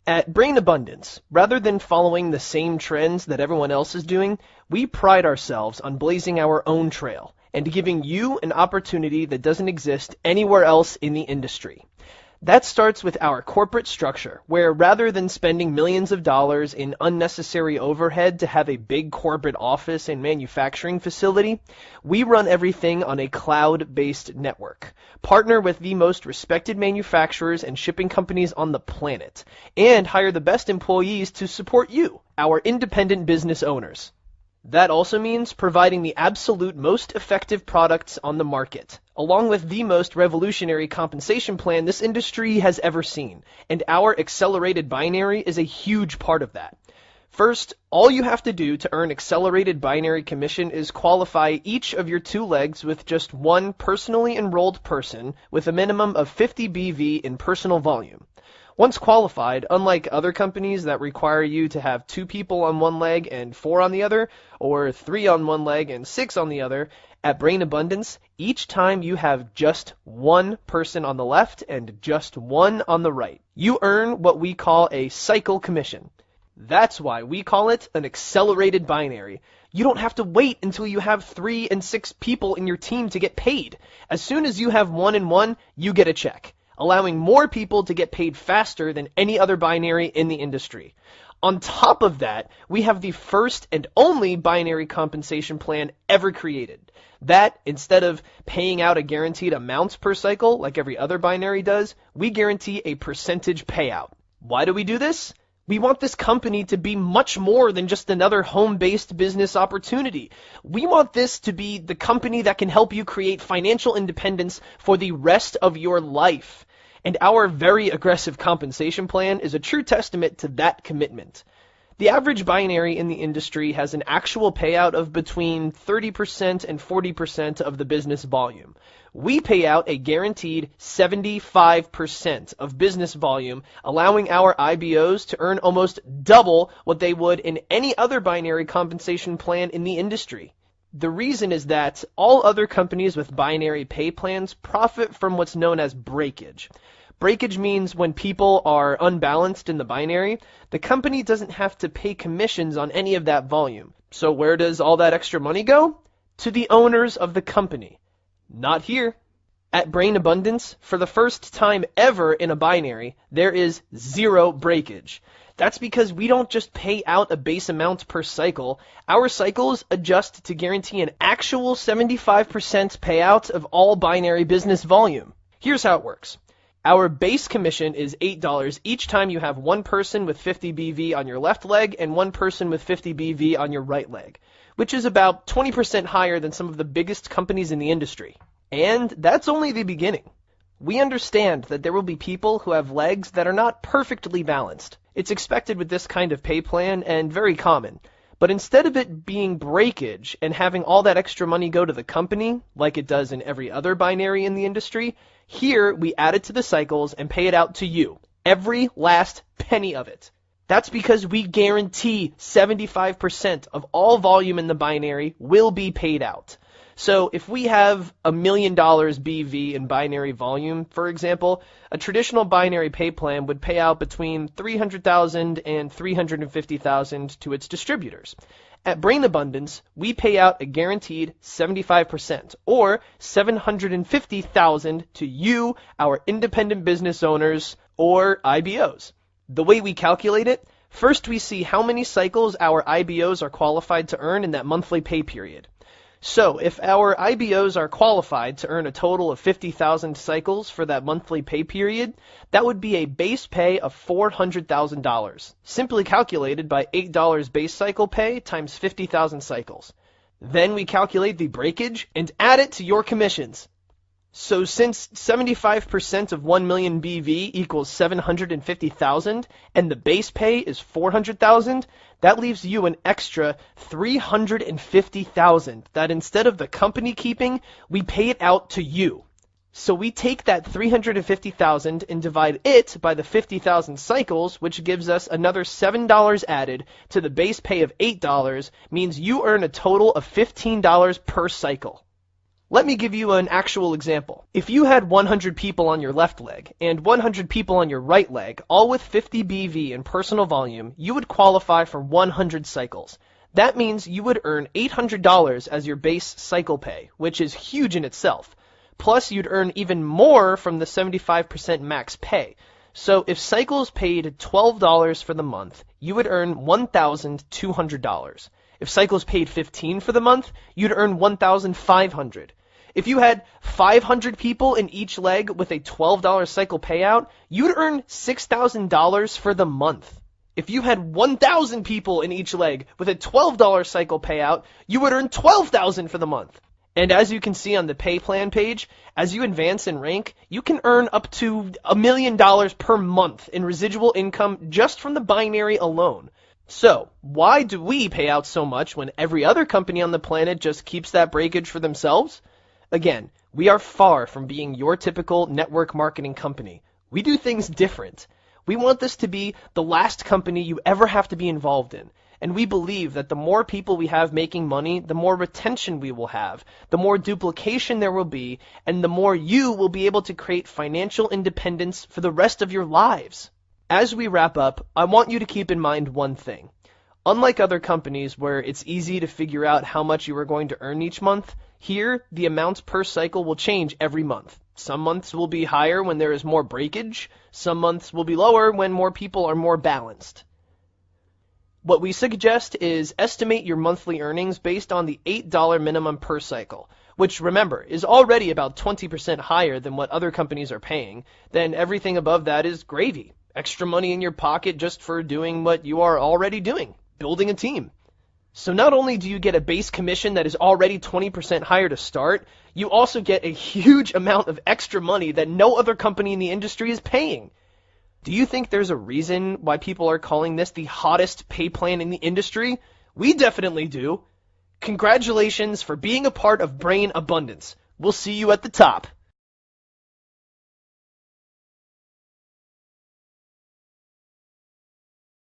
At Brain Abundance, rather than following the same trends that everyone else is doing, we pride ourselves on blazing our own trail and giving you an opportunity that doesn't exist anywhere else in the industry. That starts with our corporate structure, where rather than spending millions of dollars in unnecessary overhead to have a big corporate office and manufacturing facility, we run everything on a cloud-based network, partner with the most respected manufacturers and shipping companies on the planet, and hire the best employees to support you, our independent business owners. That also means providing the absolute most effective products on the market, along with the most revolutionary compensation plan this industry has ever seen, and our accelerated binary is a huge part of that. First, all you have to do to earn accelerated binary commission is qualify each of your 2 legs with just one personally enrolled person with a minimum of 50 BV in personal volume. Once qualified, unlike other companies that require you to have 2 people on one leg and 4 on the other, or 3 on one leg and 6 on the other, at Brain Abundance, each time you have just one person on the left and just one on the right, you earn what we call a cycle commission. That's why we call it an accelerated binary. You don't have to wait until you have 3 and 6 people in your team to get paid. As soon as you have 1 and 1, you get a check, allowing more people to get paid faster than any other binary in the industry. On top of that, we have the first and only binary compensation plan ever created. That, instead of paying out a guaranteed amount per cycle like every other binary does, we guarantee a percentage payout. Why do we do this? We want this company to be much more than just another home-based business opportunity. We want this to be the company that can help you create financial independence for the rest of your life. And our very aggressive compensation plan is a true testament to that commitment. The average binary in the industry has an actual payout of between 30% and 40% of the business volume. We pay out a guaranteed 75% of business volume, allowing our IBOs to earn almost double what they would in any other binary compensation plan in the industry. The reason is that all other companies with binary pay plans profit from what's known as breakage. Breakage means when people are unbalanced in the binary, the company doesn't have to pay commissions on any of that volume. So where does all that extra money go? To the owners of the company. Not here. At Brain Abundance, for the first time ever in a binary, there is 0 breakage. That's because we don't just pay out a base amount per cycle. Our cycles adjust to guarantee an actual 75% payout of all binary business volume. Here's how it works. Our base commission is $8 each time you have one person with 50 BV on your left leg and one person with 50 BV on your right leg, which is about 20% higher than some of the biggest companies in the industry. And that's only the beginning. We understand that there will be people who have legs that are not perfectly balanced. It's expected with this kind of pay plan and very common. But instead of it being breakage and having all that extra money go to the company, like it does in every other binary in the industry, here we add it to the cycles and pay it out to you, every last penny of it. That's because we guarantee 75% of all volume in the binary will be paid out. So if we have $1 million BV in binary volume, for example, a traditional binary pay plan would pay out between $300,000 and $350,000 to its distributors. At Brain Abundance, we pay out a guaranteed 75%, or $750,000 to you, our independent business owners, or IBOs. The way we calculate it, first we see how many cycles our IBOs are qualified to earn in that monthly pay period. So if our IBOs are qualified to earn a total of 50,000 cycles for that monthly pay period, that would be a base pay of $400,000, simply calculated by $8 base cycle pay times 50,000 cycles. Then we calculate the breakage and add it to your commissions. So since 75% of 1 million BV equals 750,000 and the base pay is 400,000, that leaves you an extra 350,000 that instead of the company keeping, we pay it out to you. So we take that 350,000 and divide it by the 50,000 cycles, which gives us another $7 added to the base pay of $8, means you earn a total of $15 per cycle. Let me give you an actual example. If you had 100 people on your left leg and 100 people on your right leg, all with 50 BV in personal volume, you would qualify for 100 cycles. That means you would earn $800 as your base cycle pay, which is huge in itself. Plus, you'd earn even more from the 75% max pay. So if cycles paid $12 for the month, you would earn $1,200. If cycles paid $15 for the month, you'd earn $1,500. If you had 500 people in each leg with a $12 cycle payout, you'd earn $6,000 for the month. If you had 1,000 people in each leg with a $12 cycle payout, you would earn $12,000 for the month. And as you can see on the pay plan page, as you advance in rank, you can earn up to $1 million per month in residual income just from the binary alone. So, why do we pay out so much when every other company on the planet just keeps that breakage for themselves? Again, we are far from being your typical network marketing company. We do things different. We want this to be the last company you ever have to be involved in. And we believe that the more people we have making money, the more retention we will have, the more duplication there will be, and the more you will be able to create financial independence for the rest of your lives. As we wrap up, I want you to keep in mind one thing. Unlike other companies where it's easy to figure out how much you are going to earn each month, here the amounts per cycle will change every month. Some months will be higher when there is more breakage. Some months will be lower when more people are more balanced. What we suggest is estimate your monthly earnings based on the $8 minimum per cycle, which, remember, is already about 20% higher than what other companies are paying. Then everything above that is gravy. Extra money in your pocket just for doing what you are already doing, building a team. So not only do you get a base commission that is already 20% higher to start, you also get a huge amount of extra money that no other company in the industry is paying. Do you think there's a reason why people are calling this the hottest pay plan in the industry? We definitely do. Congratulations for being a part of Brain Abundance. We'll see you at the top.